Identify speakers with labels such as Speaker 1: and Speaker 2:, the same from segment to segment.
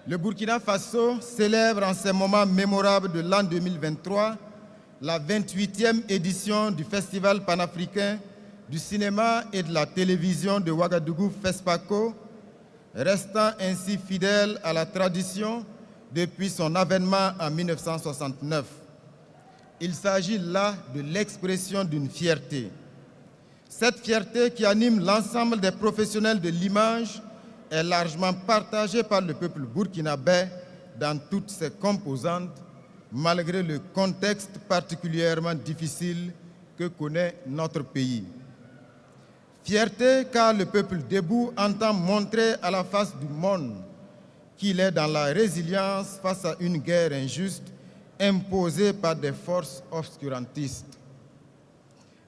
Speaker 1: Le Burkina Faso célèbre en ces moments mémorables de l'an 2023 la 28e édition du Festival panafricain du cinéma et de la télévision de Ouagadougou FESPACO, restant ainsi fidèle à la tradition depuis son avènement en 1969. Il s'agit là de l'expression d'une fierté. Cette fierté qui anime l'ensemble des professionnels de l'image est largement partagée par le peuple burkinabé dans toutes ses composantes, malgré le contexte particulièrement difficile que connaît notre pays. Fierté car le peuple debout entend montrer à la face du monde qu'il est dans la résilience face à une guerre injuste imposée par des forces obscurantistes.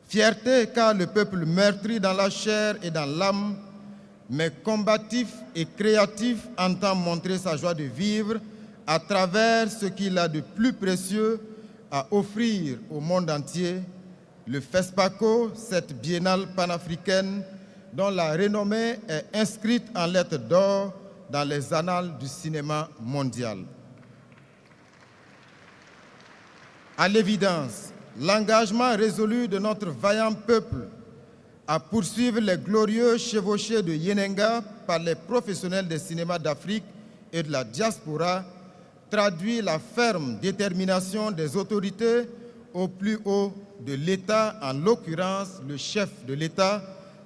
Speaker 1: Fierté car le peuple meurtri dans la chair et dans l'âme, mais combatif et créatif, entend montrer sa joie de vivre à travers ce qu'il a de plus précieux à offrir au monde entier, le FESPACO, cette biennale panafricaine dont la renommée est inscrite en lettres d'or dans les annales du cinéma mondial. À l'évidence, l'engagement résolu de notre vaillant peuple à poursuivre les glorieux chevauchés de Yenenga par les professionnels des cinémas d'Afrique et de la diaspora traduit la ferme détermination des autorités au plus haut de l'État, en l'occurrence le chef de l'État,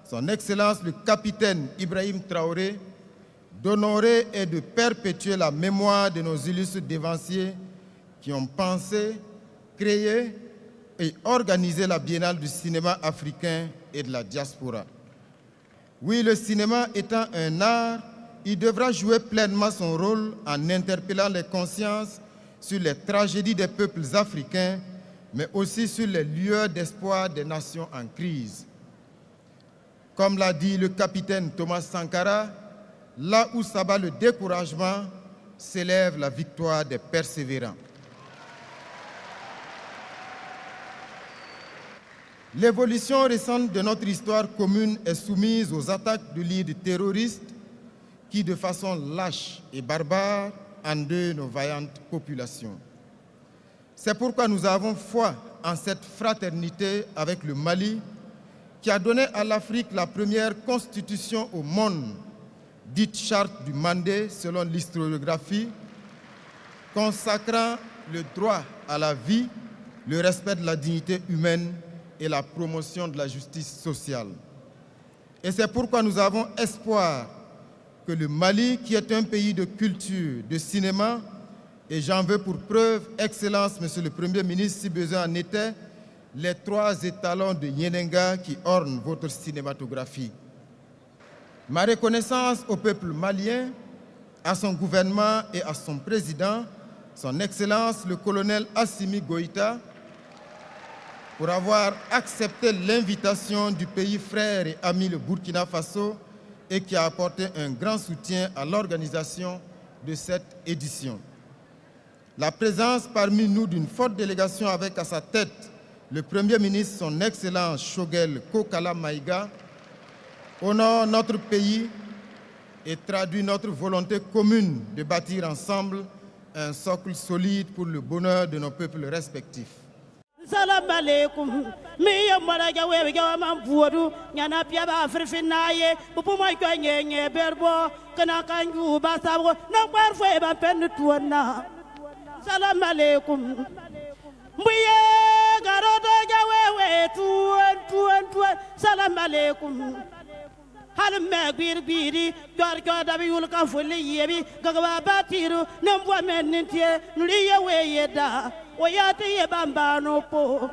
Speaker 1: son Excellence le capitaine Ibrahim Traoré, d'honorer et de perpétuer la mémoire de nos illustres dévanciers qui ont pensé, créé et organisé la Biennale du cinéma africain et de la diaspora. Oui, le cinéma étant un art, il devra jouer pleinement son rôle en interpellant les consciences sur les tragédies des peuples africains, mais aussi sur les lueurs d'espoir des nations en crise. Comme l'a dit le capitaine Thomas Sankara, là où s'abat le découragement, s'élève la victoire des persévérants. L'évolution récente de notre histoire commune est soumise aux attaques de leaders terroristes qui, de façon lâche et barbare, endeuillent nos vaillantes populations. C'est pourquoi nous avons foi en cette fraternité avec le Mali, qui a donné à l'Afrique la première constitution au monde, dite Charte du Mandé selon l'historiographie, consacrant le droit à la vie, le respect de la dignité humaine et la promotion de la justice sociale. Et c'est pourquoi nous avons espoir que le Mali, qui est un pays de culture, de cinéma, et j'en veux pour preuve, Excellence, Monsieur le Premier ministre, si besoin en était, les 3 étalons de Yenenga qui ornent votre cinématographie. Ma reconnaissance au peuple malien, à son gouvernement et à son président, son Excellence le colonel Assimi Goïta, pour avoir accepté l'invitation du pays frère et ami le Burkina Faso et qui a apporté un grand soutien à l'organisation de cette édition. La présence parmi nous d'une forte délégation avec à sa tête le Premier ministre, son Excellence Choguel Kokala Maïga, honore notre pays et traduit notre volonté commune de bâtir ensemble un socle solide pour le bonheur de nos peuples respectifs.
Speaker 2: Salam alaikum, mi yamara jawe jaman puodu, nyana piaba frifinaye, bupu mai kwenye berbo, kana kanju basabo, na kwarfwe ba pen tuana. Salam alaikum, mbiye garodo jawe tuan, salam alaikum. Hal me biri jor da bi yul kan fuli yebi gagaba batiru nambwa menintie nuliye weyeda oyati ye bamba no po